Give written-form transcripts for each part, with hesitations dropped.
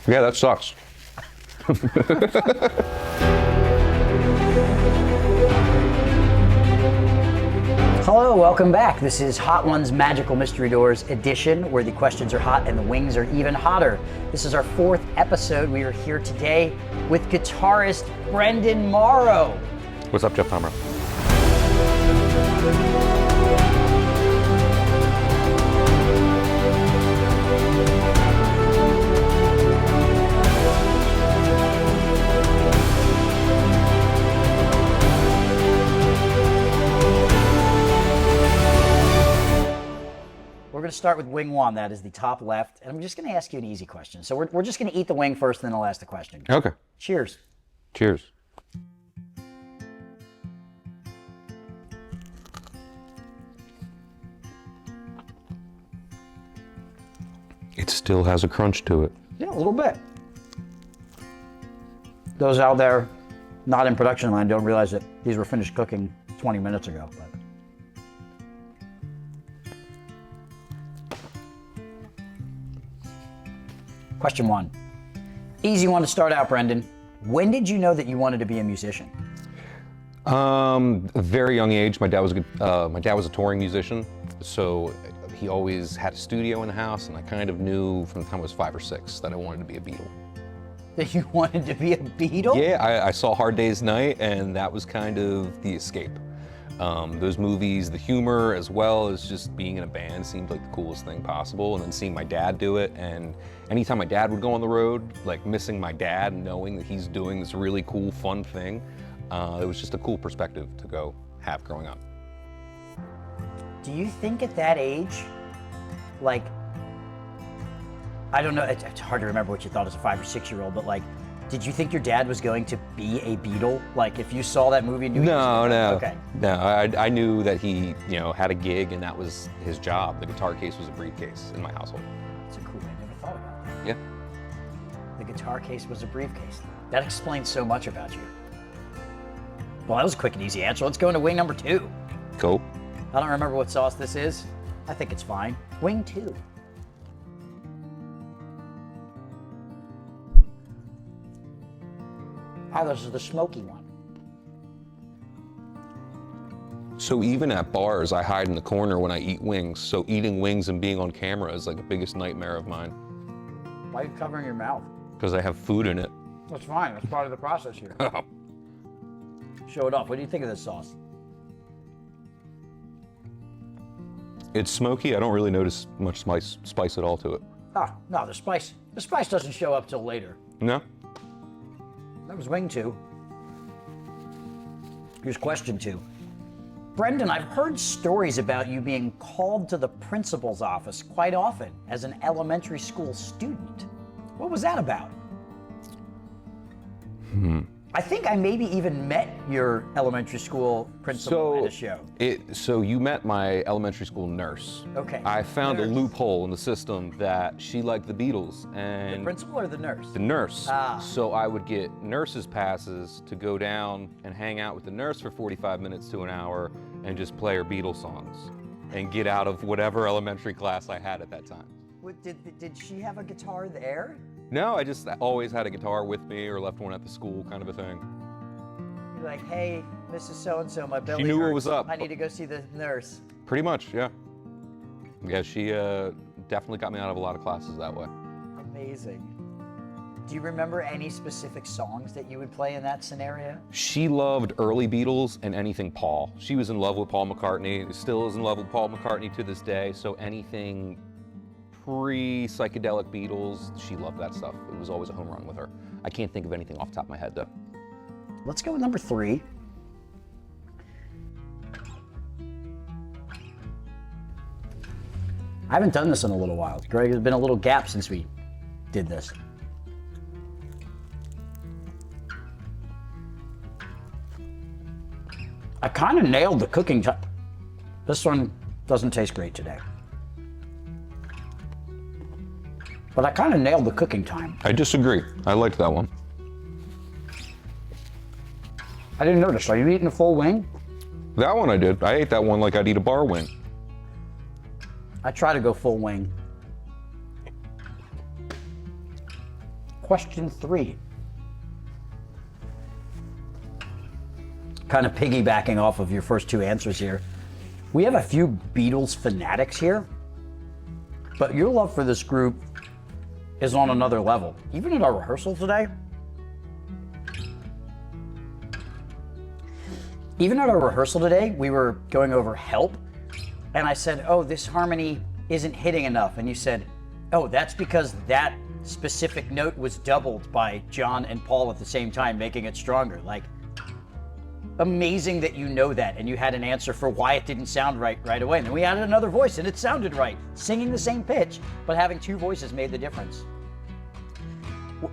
Yeah, that sucks. Hello, welcome back. This is Hot Ones Magical Mystery Doors edition, where the questions are hot and the wings are even hotter. This is our 4th episode. We are here today with guitarist Brendan Marro. What's up, Jeff Tomrell? We're going to start with wing 1, that is the top left, and I'm just going to ask you an easy question. So we're just going to eat the wing first, and then I'll ask the question. Okay. Cheers. Cheers. It still has a crunch to it. Yeah, a little bit. Those out there not in production line don't realize that these were finished cooking 20 minutes ago. But. Question 1. Easy one to start out, Brendan. When did you know that you wanted to be a musician? A very young age. My dad was a touring musician, so he always had a studio in the house, and I kind of knew from the time I was 5 or 6 that I wanted to be a Beatle. That you wanted to be a Beatle? Yeah, I saw Hard Day's Night, and that was kind of the escape. Those movies, the humor, as well as just being in a band seemed like the coolest thing possible. And then seeing my dad do it, and anytime my dad would go on the road, like missing my dad and knowing that he's doing this really cool, fun thing, it was just a cool perspective to go have growing up. Do you think at that age, like, I don't know, it's hard to remember what you thought as a 5 or 6-year-old, but like, did you think your dad was going to be a Beatle? Like, if you saw that movie and knew No. Okay. No, I knew that he, had a gig and that was his job. The guitar case was a briefcase in my household. That's a cool, I never thought about that. Yeah. The guitar case was a briefcase. That explains so much about you. Well, that was a quick and easy answer. Let's go into wing number 2. Cool. I don't remember what sauce this is. I think it's fine. Wing 2. Ah, this is the smoky one. So even at bars, I hide in the corner when I eat wings. So eating wings and being on camera is like the biggest nightmare of mine. Why are you covering your mouth? Because I have food in it. That's fine. That's part of the process here. Oh. Show it off. What do you think of this sauce? It's smoky. I don't really notice much spice at all to it. Ah, no, the spice doesn't show up till later. No? That was wing 2. Here's question 2. Brendan, I've heard stories about you being called to the principal's office quite often as an elementary school student. What was that about? I think I maybe even met your elementary school principal at a show. So you met my elementary school nurse. Okay. I found Nurse. a loophole in the system that she liked the Beatles and The principal or the nurse? the nurse. Ah. So I would get nurses passes to go down and hang out with the nurse for 45 minutes to an hour and just play her Beatles songs and get out of whatever elementary class I had at that time. What, did she have a guitar there? No, I just always had a guitar with me or left one at the school, kind of a thing. You're like, hey, Mrs. So-and-so, my belly knew what hurts. was up. I need to go see the nurse. Pretty much, yeah. Yeah, she definitely got me out of a lot of classes that way. Amazing. Do you remember any specific songs that you would play in that scenario? She loved early Beatles and anything Paul. She was in love with Paul McCartney, still is in love with Paul McCartney to this day, so anything pre-psychedelic Beatles, she loved that stuff. It was always a home run with her. I can't think of anything off the top of my head though. Let's go with number 3. I haven't done this in a little while. Greg, there's been a little gap since we did this. I kind of nailed the cooking time. This one doesn't taste great today. But I kind of nailed the cooking time. I disagree. I liked that one. I didn't notice. Are you eating a full wing? That one I did. I ate that one like I'd eat a bar wing. I try to go full wing. Question 3. Kind of piggybacking off of your first 2 answers here. We have a few Beatles fanatics here, but your love for this group is on another level. Even at our rehearsal today, we were going over Help, and I said, oh, this harmony isn't hitting enough. And you said, oh, that's because that specific note was doubled by John and Paul at the same time, making it stronger. Like, amazing that you know that, and you had an answer for why it didn't sound right away. And then we added another voice, and it sounded right. Singing the same pitch, but having 2 voices made the difference.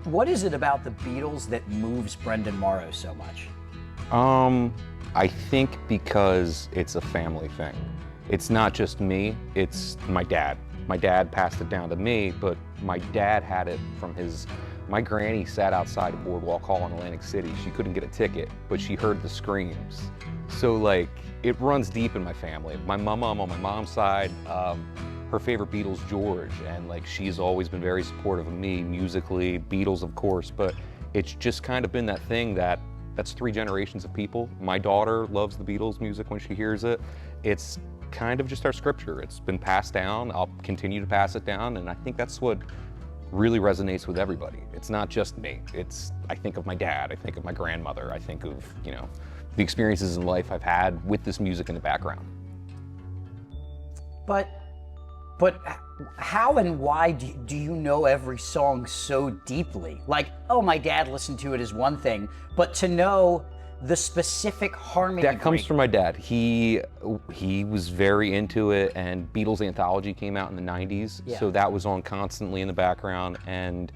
What is it about the Beatles that moves Brendan Marro so much? I think because it's a family thing. It's not just me, it's my dad. My dad passed it down to me, but my dad had it from my granny sat outside a Boardwalk Hall in Atlantic City. She couldn't get a ticket, but she heard the screams. So like, it runs deep in my family. My mom on my mom's side, her favorite Beatles, George, and like, she's always been very supportive of me musically, Beatles of course, but it's just kind of been that thing that's 3 generations of people. My daughter loves the Beatles music when she hears it. It's kind of just our scripture. It's been passed down. I'll continue to pass it down, and I think that's what really resonates with everybody. It's not just me. I think of my dad, I think of my grandmother, I think of, the experiences in life I've had with this music in the background. But how and why do you know every song so deeply? Like, oh, my dad listened to it is one thing, but to know the specific harmony. That comes from my dad. He was very into it, and Beatles Anthology came out in the 90s, so that was on constantly in the background. And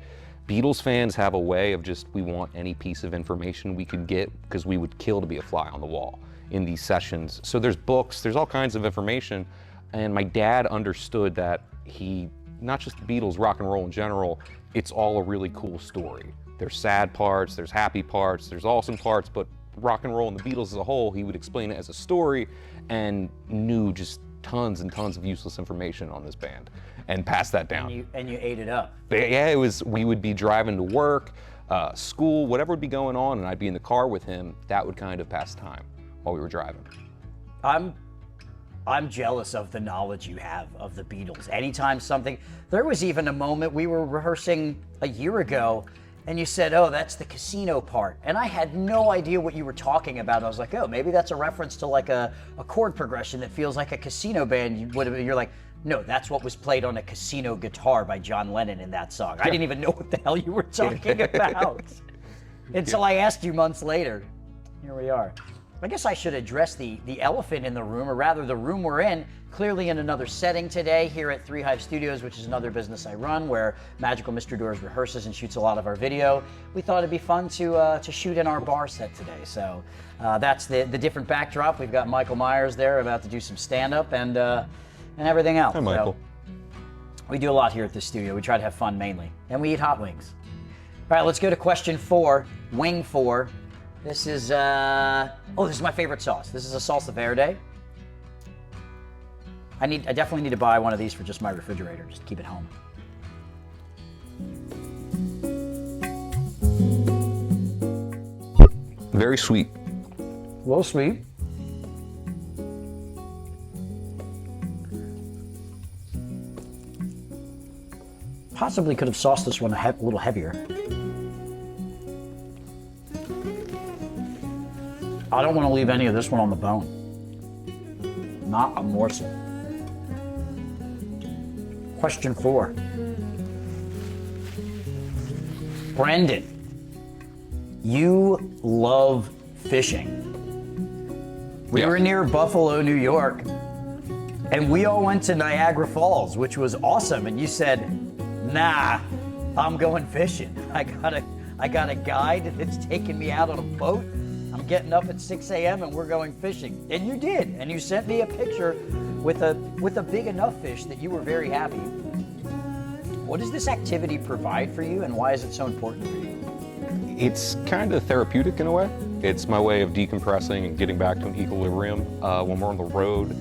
Beatles fans have a way of we want any piece of information we could get, because we would kill to be a fly on the wall in these sessions. So there's books, there's all kinds of information, and my dad understood that not just the Beatles, rock and roll in general, it's all a really cool story. There's sad parts, there's happy parts, there's awesome parts, but rock and roll and the Beatles as a whole, he would explain it as a story, and knew just tons and tons of useless information on this band and passed that down. And you ate it up. Yeah, we would be driving to work, school, whatever would be going on, and I'd be in the car with him. That would kind of pass time while we were driving. I'm jealous of the knowledge you have of the Beatles. Anytime there was even a moment we were rehearsing a year ago, and you said, oh, that's the casino part. And I had no idea what you were talking about. I was like, oh, maybe that's a reference to like a chord progression that feels like a casino band would have. You're like, no, that's what was played on a casino guitar by John Lennon in that song. I didn't even know what the hell you were talking about until I asked you months later. Here we are. I guess I should address the elephant in the room, or rather the room we're in, clearly in another setting today here at 3 Hive Studios, which is another business I run, where Magical Mr. Doors rehearses and shoots a lot of our video. We thought it'd be fun to shoot in our bar set today. So that's the different backdrop. We've got Michael Myers there about to do some stand-up and everything else. Hi, Michael. So we do a lot here at the studio. We try to have fun mainly, and we eat hot wings. All right, let's go to question 4, wing 4. This is, this is my favorite sauce. This is a salsa verde. I definitely need to buy one of these for just my refrigerator, just to keep it home. Very sweet. A little sweet. Possibly could have sauced this one a little heavier. I don't want to leave any of this one on the bone. Not a morsel. Question 4. Brendan, you love fishing. We were near Buffalo, New York, and we all went to Niagara Falls, which was awesome. And you said, nah, I'm going fishing. I got a guide that's taking me out on a boat. I'm getting up at 6 a.m. and we're going fishing. And you did. And you sent me a picture with a big enough fish that you were very happy. What does this activity provide for you, and why is it so important for you? It's kind of therapeutic in a way. It's my way of decompressing and getting back to an equilibrium. When we're on the road,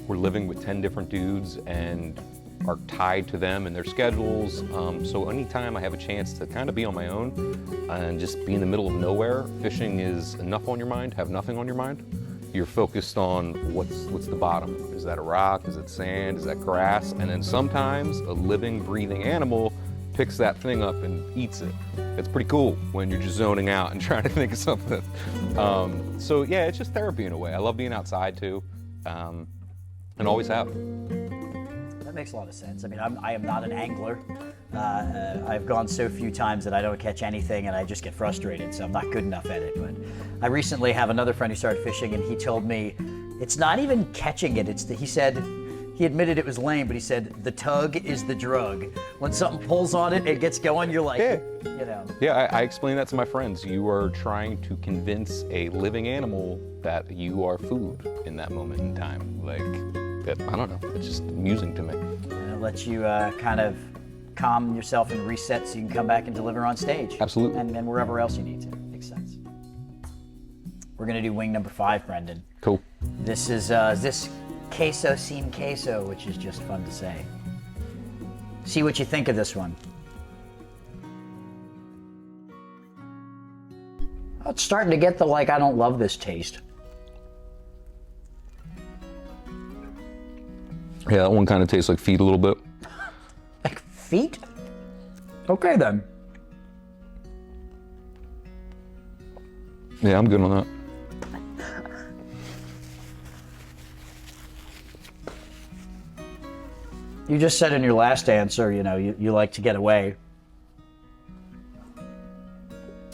we're living with 10 different dudes, and are tied to them and their schedules. So anytime I have a chance to kind of be on my own and just be in the middle of nowhere, fishing is enough on your mind, have nothing on your mind. You're focused on what's the bottom. Is that a rock? Is it sand? Is that grass? And then sometimes a living, breathing animal picks that thing up and eats it. It's pretty cool when you're just zoning out and trying to think of something. So yeah, it's just therapy in a way. I love being outside too, and always have. That makes a lot of sense. I mean, I am not an angler. I've gone so few times that I don't catch anything and I just get frustrated, so I'm not good enough at it. But I recently have another friend who started fishing and he told me it's not even catching it. He said, he admitted it was lame, but he said the tug is the drug. When something pulls on it, it gets going, you're like, yeah. You know. Yeah, I explain that to my friends. You are trying to convince a living animal that you are food in that moment in time. Like, I don't know, it's just amusing to me. And it lets you kind of calm yourself and reset so you can come back and deliver on stage. Absolutely. And wherever else you need to. Makes sense. We're gonna do wing number 5, Brendan. Cool. This is this queso sin queso, which is just fun to say. See what you think of this one. Oh, it's starting to get the I don't love this taste. Yeah, that one kind of tastes like feet a little bit. Like feet? Okay then. Yeah, I'm good on that. You just said in your last answer, you like to get away.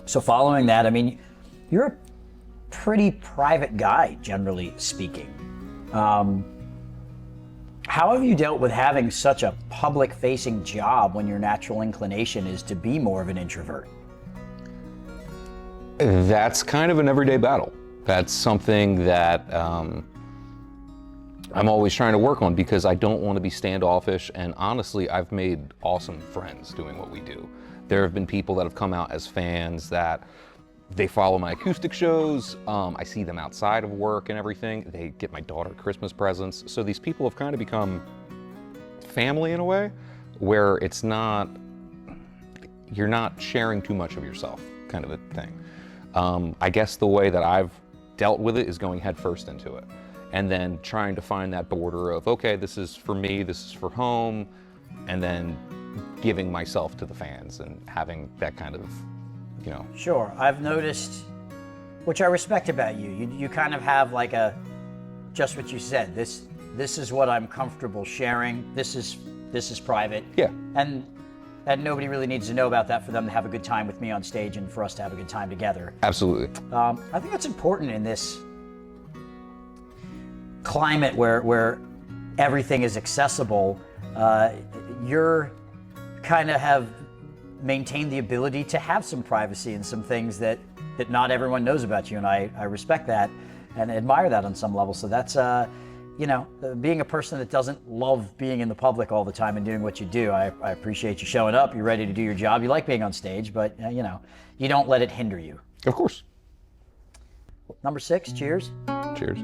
So following that, I mean, you're a pretty private guy, generally speaking. How have you dealt with having such a public-facing job when your natural inclination is to be more of an introvert? That's kind of an everyday battle. That's something that I'm always trying to work on because I don't want to be standoffish, and honestly, I've made awesome friends doing what we do. There have been people that have come out as fans that they follow my acoustic shows. I see them outside of work and everything. They get my daughter Christmas presents. So these people have kind of become family in a way where you're not sharing too much of yourself, kind of a thing. I guess the way that I've dealt with it is going head first into it. And then trying to find that border of, okay, this is for me, this is for home, and then giving myself to the fans and having that kind of, Sure, I've noticed, which I respect about you. You kind of have just what you said. This is what I'm comfortable sharing. This is private. Yeah. And nobody really needs to know about that for them to have a good time with me on stage and for us to have a good time together. Absolutely. I think that's important in this climate where everything is accessible. You're kind of have maintained the ability to have some privacy and some things that not everyone knows about you, and I respect that and admire that on some level. So that's being a person that doesn't love being in the public all the time and doing what you do. I appreciate you showing up. You're ready to do your job. You like being on stage, but you don't let it hinder you. Of course. Number 6, cheers. Cheers.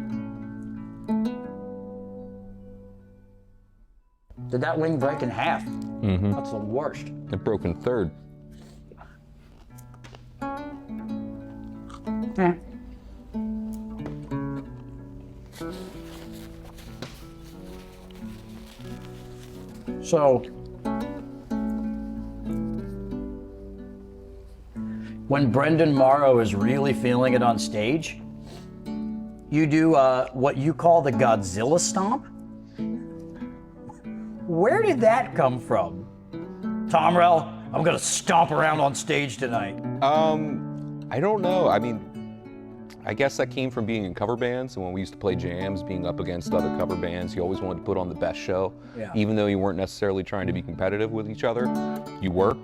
Did that wing break in half? Mm-hmm. That's the worst. It broke in third. Yeah. So, when Brendan Marro is really feeling it on stage, you do what you call the Godzilla stomp? Where did that come from? Tomrell, I'm gonna stomp around on stage tonight. I don't know. I mean, I guess that came from being in cover bands, and when we used to play jams, being up against other cover bands, you always wanted to put on the best show. Yeah. Even though you weren't necessarily trying to be competitive with each other, you were.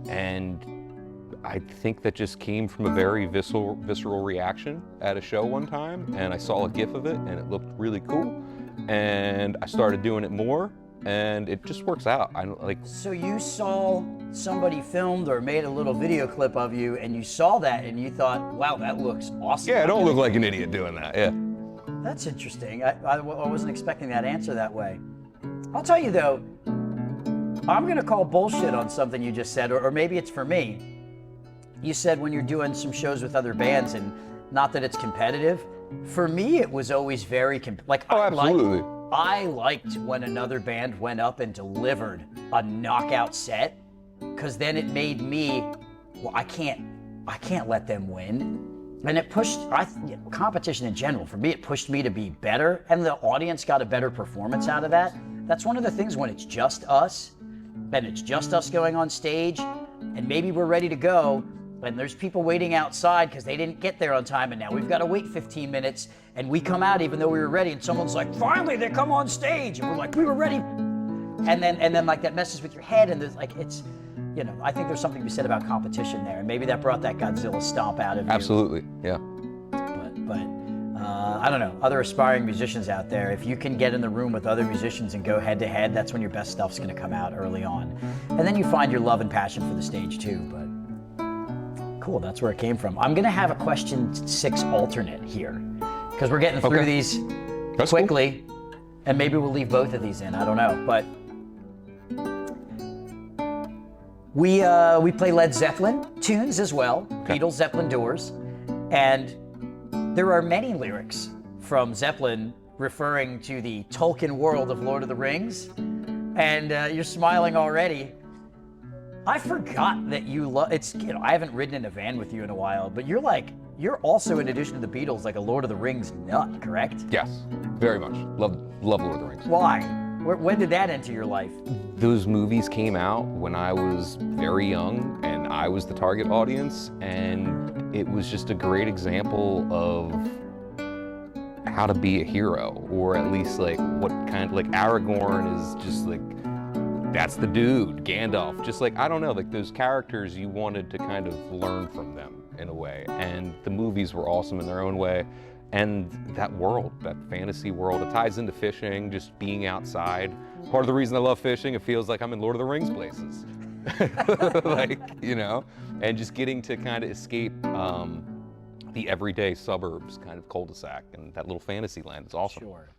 And I think that just came from a very visceral reaction at a show one time, and I saw a gif of it, and it looked really cool. And I started doing it more, and it just works out. So you saw somebody filmed or made a little video clip of you, and you saw that, and you thought, wow, that looks awesome. Yeah, I don't look like an idiot doing that, yeah. That's interesting. I wasn't expecting that answer that way. I'll tell you though, I'm gonna call bullshit on something you just said, or maybe it's for me. You said when you're doing some shows with other bands, and not that it's competitive, for me it was always very, Absolutely. I liked when another band went up and delivered a knockout set, because then it made me, well, I can't let them win. And it pushed, competition in general, for me, it pushed me to be better, and the audience got a better performance out of that. That's one of the things when it's just us, and it's just us going on stage, and maybe we're ready to go, and there's people waiting outside because they didn't get there on time, and now we've got to wait 15 minutes, and we come out even though we were ready, and someone's like, finally, they come on stage, and we're like, we were ready. And then like that messes with your head, and there's like, it's, you know, I think there's something to be said about competition there, and maybe that brought that Godzilla stomp out of you. Absolutely, yeah. But I don't know, other aspiring musicians out there, if you can get in the room with other musicians and go head to head, that's when your best stuff's gonna come out early on. And then you find your love and passion for the stage too, but cool, that's where it came from. I'm gonna have a question 6 alternate here, because we're getting through these That's quickly, and maybe we'll leave both of these in, I don't know, but we play Led Zeppelin tunes as well, Beatles, Zeppelin, Doors, and there are many lyrics from Zeppelin referring to the Tolkien world of Lord of the Rings, and you're smiling already. I forgot that you love, it's, you know, I haven't ridden in a van with you in a while, but you're also, in addition to the Beatles, like a Lord of the Rings nut, correct? Yes, very much. Love Lord of the Rings. Why? When did that enter your life? Those movies came out when I was very young, and I was the target audience, and it was just a great example of how to be a hero, or at least like what kind, like Aragorn is just like, that's the dude. Gandalf, just like, I don't know, like those characters, you wanted to kind of learn from them in a way, and the movies were awesome in their own way. And that world, that fantasy world, it ties into fishing, just being outside. Part of the reason I love fishing, it feels like I'm in Lord of the Rings places. Like, you know, and just getting to kind of escape the everyday suburbs kind of cul-de-sac, and that little fantasy land is awesome. Sure.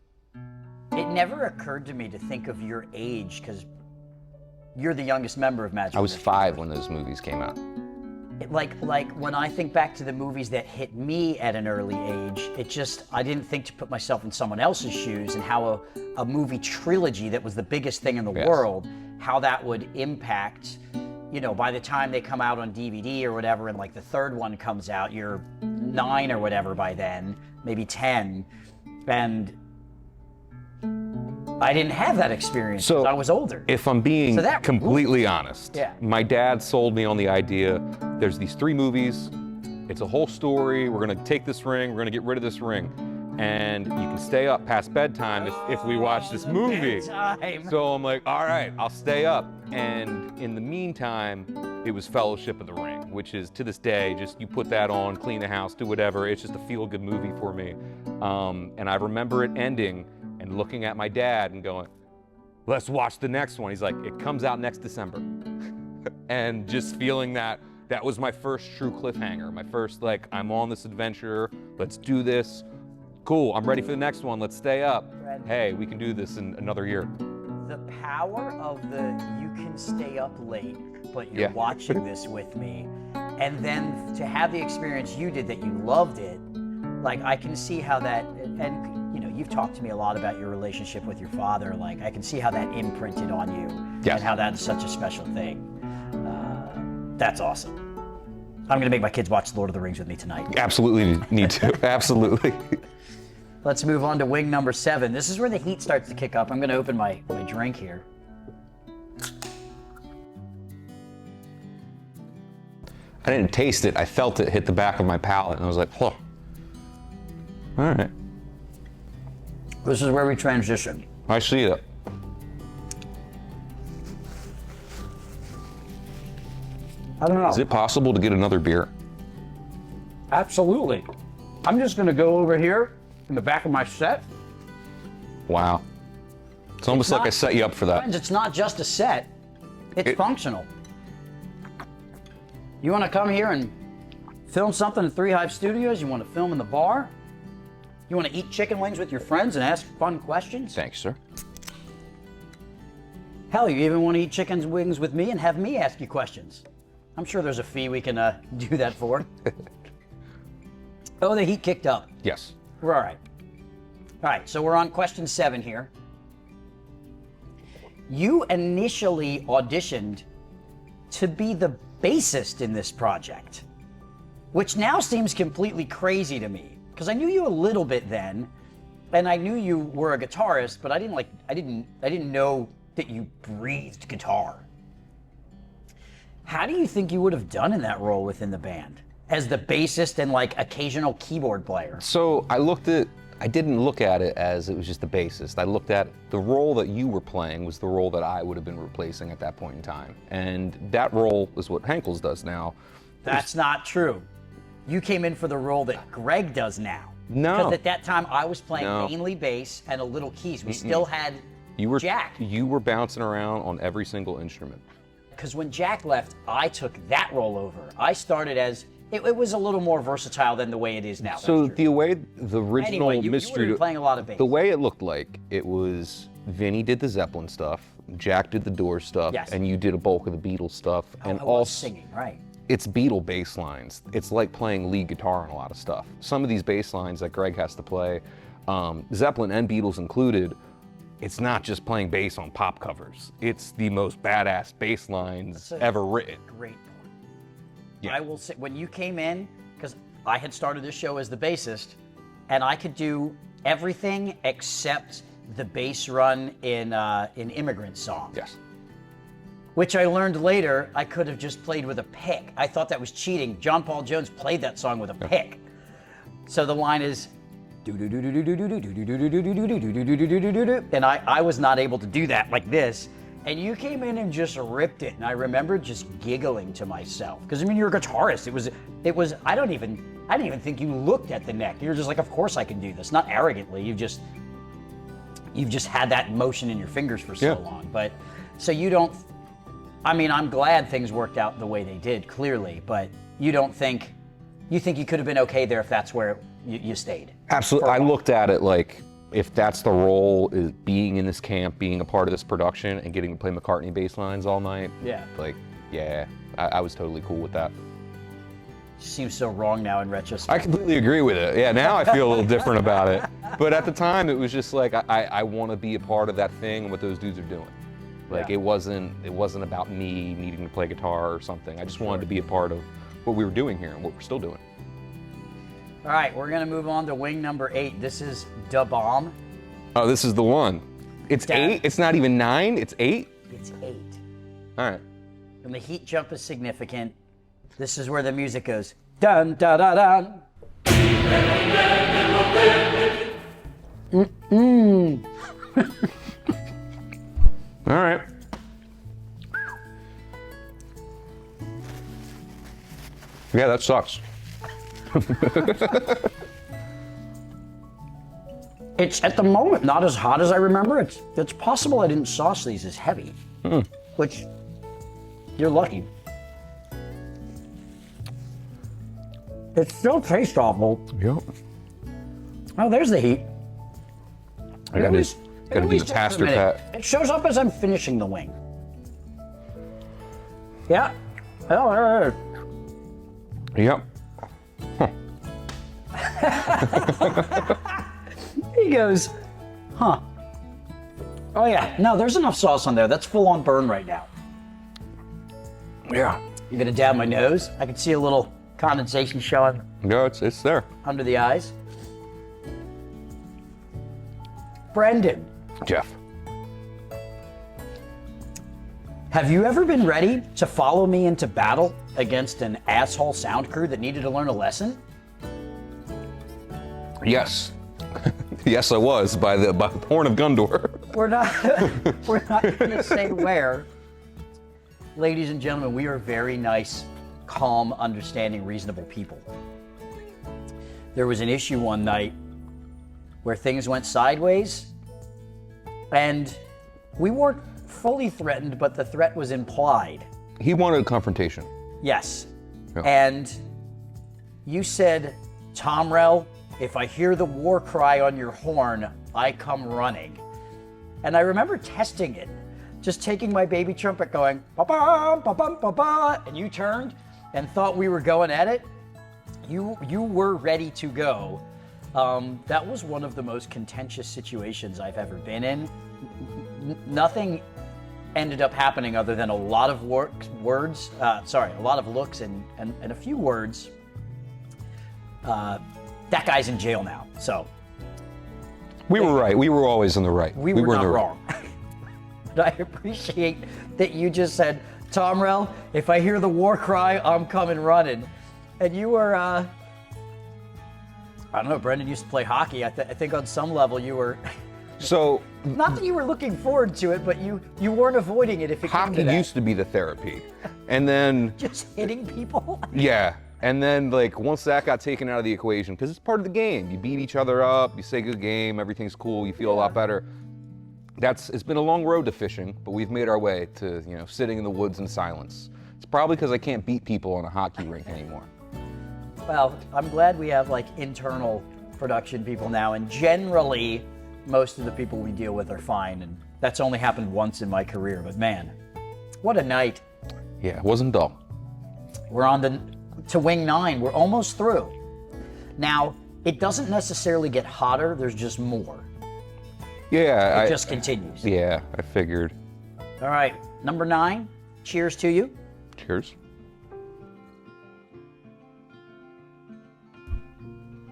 It never occurred to me to think of your age, because you're the youngest member of Magic. I was 5 when those movies came out. Like when I think back to the movies that hit me at an early age, it just, I didn't think to put myself in someone else's shoes, and how a movie trilogy that was the biggest thing in the world, how that would impact, you know, by the time they come out on DVD or whatever, and like the third one comes out, you're 9 or whatever by then, maybe 10, and I didn't have that experience, so I was older. If I'm being completely honest, my dad sold me on the idea, there's these 3 movies, it's a whole story, we're gonna take this ring, we're gonna get rid of this ring, and you can stay up past bedtime if we watch this movie. Bedtime. So I'm like, all right, I'll stay up. And in the meantime, it was Fellowship of the Ring, which is, to this day, just you put that on, clean the house, do whatever, it's just a feel-good movie for me. And I remember it ending, and looking at my dad and going, let's watch the next one. He's like, it comes out next December. And just feeling that was my first true cliffhanger. My first, like, I'm on this adventure, let's do this. Cool, I'm ready for the next one, let's stay up. Hey, we can do this in another year. The power of you can stay up late, but you're watching this with me. And then to have the experience you did, that you loved it, like I can see how that, and you know, you've talked to me a lot about your relationship with your father. Like I can see how that imprinted on you, and how that's such a special thing. That's awesome. I'm gonna make my kids watch Lord of the Rings with me tonight. Absolutely need to, absolutely. Let's move on to wing number 7. This is where the heat starts to kick up. I'm gonna open my drink here. I didn't taste it, I felt it hit the back of my palate, and I was like, oh. All right. This is where we transition. I see it. I don't know. Is it possible to get another beer? Absolutely. I'm just gonna go over here in the back of my set. Wow. It's almost like I set you up for that. Friends, it's not just a set, it's functional. You wanna come here and film something in 3 Hive Studios? You wanna film in the bar? You wanna eat chicken wings with your friends and ask fun questions? Thanks, sir. Hell, you even want to eat chicken's wings with me and have me ask you questions. I'm sure there's a fee we can do that for. Oh, the heat kicked up. Yes. We're all right. All right, so we're on question 7 here. You initially auditioned to be the bassist in this project, which now seems completely crazy to me, because I knew you a little bit then, and I knew you were a guitarist, but I didn't know that you breathed guitar. How do you think you would have done in that role within the band as the bassist and like occasional keyboard player? So I didn't look at it as it was just the bassist. I looked at the role that you were playing was the role that I would have been replacing at that point in time. And that role is what Henkel's does now. That's not true. You came in for the role that Greg does now. No. Because at that time I was playing mainly bass and a little keys. We still had Jack. You were bouncing around on every single instrument. Because when Jack left, I took that role over. I started as, it was a little more versatile than the way it is now. So the way the original anyway, mystery, you were playing a lot of bass. The way it looked like, it was Vinny did the Zeppelin stuff, Jack did the Doors stuff, Yes. and you did a bulk of the Beatles stuff. And I all was singing, right. It's Beatle bass lines. It's like playing lead guitar on a lot of stuff. Some of these bass lines that Greg has to play, Zeppelin and Beatles included, it's not just playing bass on pop covers. It's the most badass bass lines ever written. Great point. Yeah. I will say, when you came in, because I had started this show as the bassist, and I could do everything except the bass run in Immigrant Song. Yes. Which I learned later I could have just played with a pick. I thought that was cheating. John Paul Jones played that song with a pick. So the line is, and I was not able to do that like this. And you came in and just ripped it. And I remember just giggling to myself. Because I mean, you're a guitarist. It was, I didn't even think you looked at the neck. You were just like, of course I can do this. Not arrogantly, you've just had that motion in your fingers for so long. But, so you don't, I mean, I'm glad things worked out the way they did, clearly, but you think you could have been okay there if that's where you stayed? Absolutely. I looked at it like, if that's the role, is being in this camp, being a part of this production, and getting to play McCartney bass lines all night. Yeah. Like, yeah, I was totally cool with that. Seems so wrong now in retrospect. I completely agree with it. Yeah, now I feel a little different about it. But at the time, it was just like, I want to be a part of that thing and what those dudes are doing. Like, it wasn't about me needing to play guitar or something. I just wanted to be a part of what we were doing here and what we're still doing. All right, we're gonna move on to wing number 8. This is Da Bomb. Oh, this is the one. It's 8? It's not even 9? It's 8? It's 8. All right. And the heat jump is significant. This is where the music goes. Dun, da, da, dun. All right. Yeah, that sucks. It's at the moment not as hot as I remember. It's possible I didn't sauce these as heavy, which you're lucky. It still tastes awful. Yep. Oh, there's the heat. I gotta do the taster pat. It shows up as I'm finishing the wing. Yeah. Oh, there it is. Yep. He goes, huh. Oh yeah, no, there's enough sauce on there. That's full on burn right now. Yeah. You're gonna dab my nose? I can see a little condensation showing No, it's there. under the eyes. Brendan, Jeff. have you ever been ready to follow me into battle against an asshole sound crew that needed to learn a lesson? Yes. Yes, I was by the horn of Gondor. We're not gonna say where. Ladies and gentlemen, we are very nice, calm, understanding, reasonable people. There was an issue one night where things went sideways, and we weren't fully threatened, but the threat was implied. He wanted a confrontation. Yes. Yeah. And you said, Tomrell, if I hear the war cry on your horn, I come running. And I remember testing it. just taking my baby trumpet going, ba-bum, ba-bum, ba-ba, and you turned and thought we were going at it. You were ready to go. That was one of the most contentious situations I've ever been in. Nothing ended up happening other than a lot of a lot of looks and a few words. That guy's in jail now, so. We were right. We were always in the right. We were not wrong. But I appreciate that you just said, Tomrell, if I hear the war cry, I'm coming running. And you were, I don't know, Brendan used to play hockey. I think on some level you were, So, not that you were looking forward to it, but you weren't avoiding it if it came hockey to that. used to be the therapy. And then, Just hitting people? yeah. And then, like, once that got taken out of the equation, because it's part of the game. You beat each other up, you say good game, everything's cool, you feel a lot better. It's been a long road to fishing, but we've made our way to, sitting in the woods in silence. It's probably because I can't beat people on a hockey rink anymore. Well, I'm glad we have like internal production people now, and generally most of the people we deal with are fine, and that's only happened once in my career, but man, what a night. Yeah, it wasn't dull. We're on to Wing 9. We're almost through. Now, it doesn't necessarily get hotter, there's just more. Yeah, It just continues. Yeah, I figured. All right, number 9, cheers to you. Cheers.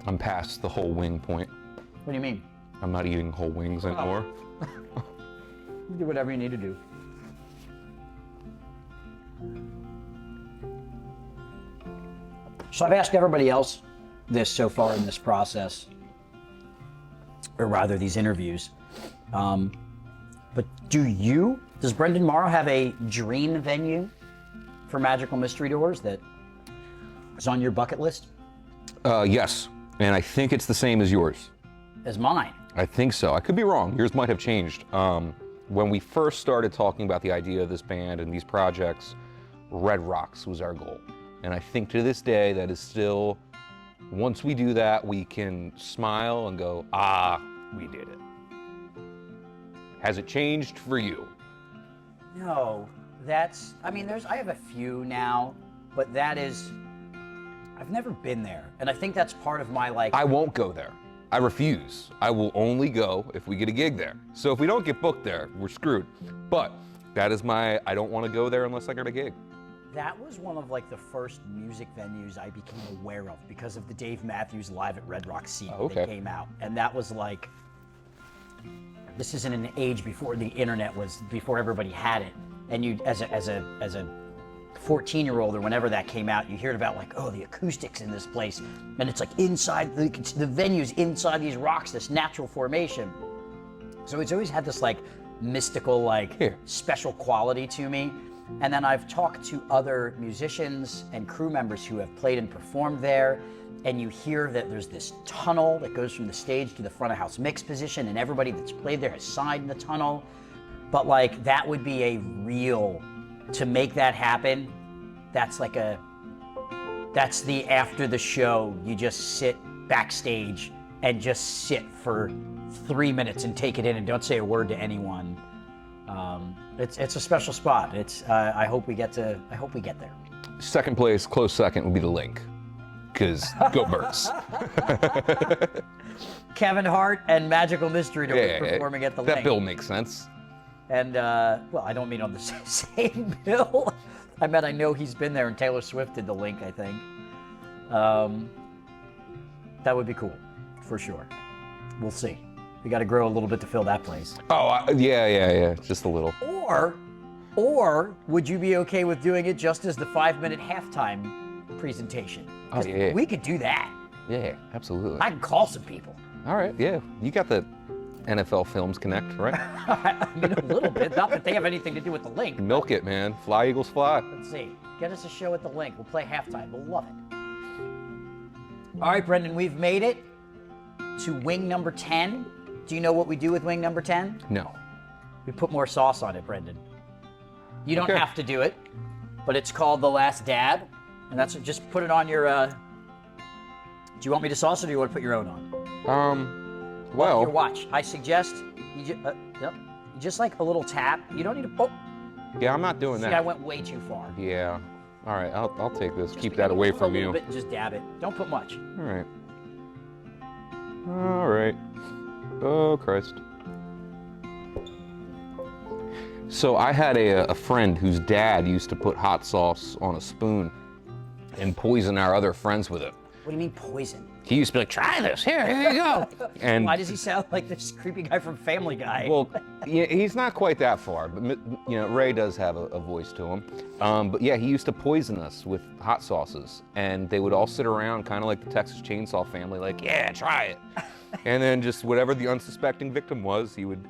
I'm past the whole wing point. What do you mean? I'm not eating whole wings anymore. You do whatever you need to do. So I've asked everybody else this so far in this process, or rather these interviews. But does Brendan Marro have a dream venue for Magical Mystery Tours that is on your bucket list? Yes, and I think it's the same as yours. As mine. I think so. I could be wrong. Yours might have changed. When we first started talking about the idea of this band and these projects, Red Rocks was our goal. And I think to this day that is still, once we do that, we can smile and go, we did it. Has it changed for you? No, I have a few now, but I've never been there. And I think that's part of my I won't go there. I refuse. I will only go if we get a gig there. So if we don't get booked there, we're screwed. But that is I don't want to go there unless I got a gig. That was one of the first music venues I became aware of because of the Dave Matthews Live at Red Rock CD that came out. And that was this is in an age before the internet before everybody had it. And you, as a 14-year-old or whenever that came out, you heard about the acoustics in this place, and it's inside the venue's inside these rocks, this natural formation. So it's always had this mystical special quality to me. And then I've talked to other musicians and crew members who have played and performed there, and you hear that there's this tunnel that goes from the stage to the front of house mix position, and everybody that's played there has signed in the tunnel. But that would be to make that happen, that's the after the show, you just sit backstage and just sit for 3 minutes and take it in and don't say a word to anyone. It's a special spot. I hope we get there. Second place, close second, would be the Link. Because go Birds. Kevin Hart and Magical Mystery Tours performing at the Link. That bill makes sense. And, I don't mean on the same bill. I know he's been there, and Taylor Swift did the Link, I think. That would be cool, for sure. We'll see. We got to grow a little bit to fill that place. Oh, yeah, just a little. Or would you be okay with doing it just as the 5-minute halftime presentation? Oh, yeah. We could do that. Yeah, absolutely. I can call some people. All right, yeah. You got the NFL Films Connect, right? I mean, a little bit. Not that they have anything to do with the Link. Milk it, man. Fly, Eagles, fly. Let's see. Get us a show at the Link. We'll play halftime. We'll love it. All right, Brendan, we've made it to wing number 10. Do you know what we do with wing number 10? No. We put more sauce on it, Brendan. You don't have to do it, but it's called The Last Dab. And that's just put it on your, do you want me to sauce or do you want to put your own on? Well. Your watch. I suggest, just like a little tap. You don't need to, oh, Yeah, I'm not doing see, I that. went way too far. Yeah. All right, I'll take this. Just Keep that away from a you. little bit and just dab it. Don't put much. All right. All right. Oh, Christ. So I had a friend whose dad used to put hot sauce on a spoon and poison our other friends with it. What do you mean poison? He used to be like, try this, here you go. And Why does he sound like this creepy guy from Family Guy? well, yeah, he's not quite that far, but you know, Ray does have a voice to him. But yeah, he used to poison us with hot sauces, and they would all sit around, kind of like the Texas Chainsaw Family, like, yeah, try it. And then just whatever the unsuspecting victim was, he would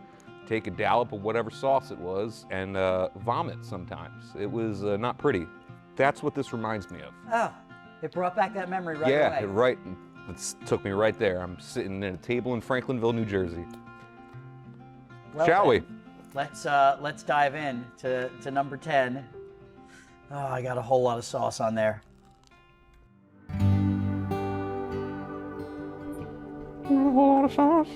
take a dollop of whatever sauce it was and vomit sometimes. It was not pretty. That's what this reminds me of. Oh, it brought back that memory right Yeah, away. right. It took me right there. I'm sitting at a table in Franklinville, New Jersey. Well, Shall we? Let's dive in to number 10. Oh, I got a whole lot of sauce on there. A whole lot of sauce.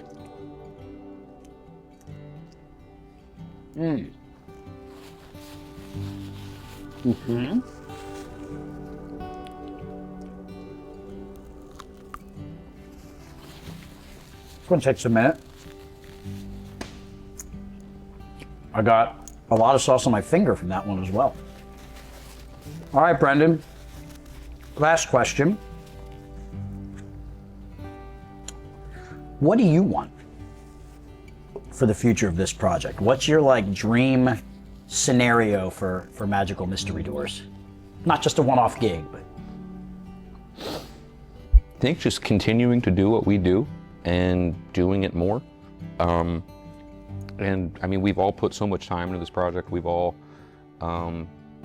Mm-hmm. It's gonna take a minute. I got a lot of sauce on my finger from that one as well. All right, Brendan. Last question. What do you want for the future of this project? What's your like dream scenario for Magical Mystery Doors? Not just a one-off gig, but I think just continuing to do what we do and doing it more. And I mean, we've all put so much time into this project. We've all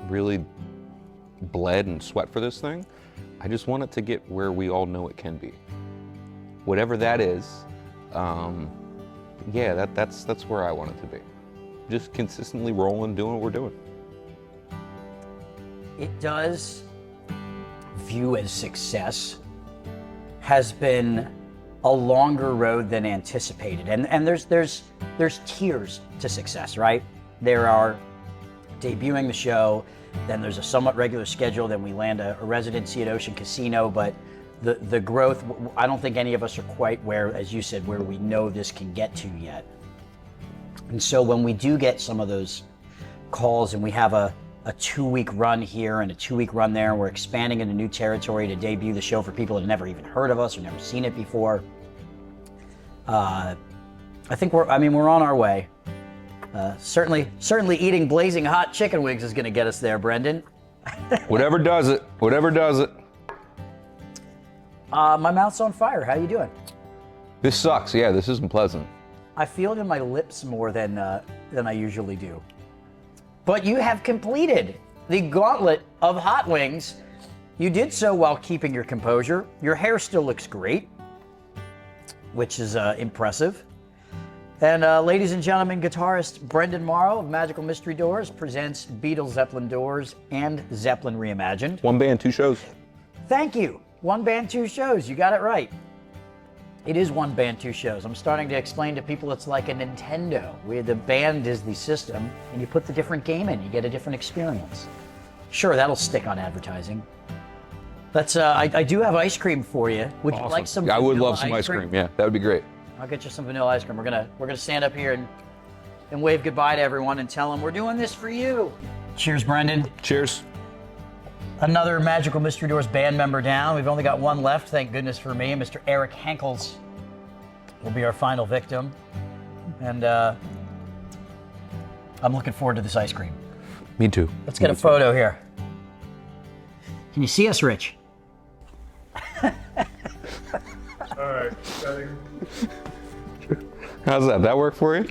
really bled and sweat for this thing. I just want it to get where we all know it can be. Whatever that is, yeah, that's where I want it to be. Just consistently rolling, doing what we're doing. it does view as success has been a longer road than anticipated. And there's tiers to success, right? There are debuting the show, then there's a somewhat regular schedule, then we land a residency at Ocean Casino, but the growth, I don't think any of us are quite where, as you said, where we know this can get to yet. And so when we do get some of those calls and we have a 2-week run here and a 2-week run there, and we're expanding into new territory to debut the show for people that have never even heard of us or never seen it before, I think we're on our way. Certainly eating blazing hot chicken wings is going to get us there, Brendan. Whatever does it. My mouth's on fire. How you doing? This sucks. Yeah, this isn't pleasant. I feel it in my lips more than I usually do. But you have completed the gauntlet of hot wings. You did so while keeping your composure. Your hair still looks great, which is impressive. And ladies and gentlemen, guitarist Brendan Marro of Magical Mystery Doors presents Beatles, Zeppelin Doors, and Zeppelin Reimagined. One band, 2 shows. Thank you. 1 band, 2 shows. You got it right. It is 1 band, 2 shows. I'm starting to explain to people it's like a Nintendo, where the band is the system, and you put the different game in, you get a different experience. Sure, that'll stick on advertising. Let's. I do have ice cream for you. Would you like some? I would vanilla love some ice cream. Yeah, that would be great. I'll get you some vanilla ice cream. We're gonna stand up here and wave goodbye to everyone and tell them we're doing this for you. Cheers, Brendan. Cheers. Another Magical Mystery Doors band member down. We've only got one left, thank goodness for me. Mr. Eric Henkels will be our final victim. And I'm looking forward to this ice cream. Me too. Let's get a photo here. Can you see us, Rich? All right. How's that? That work for you?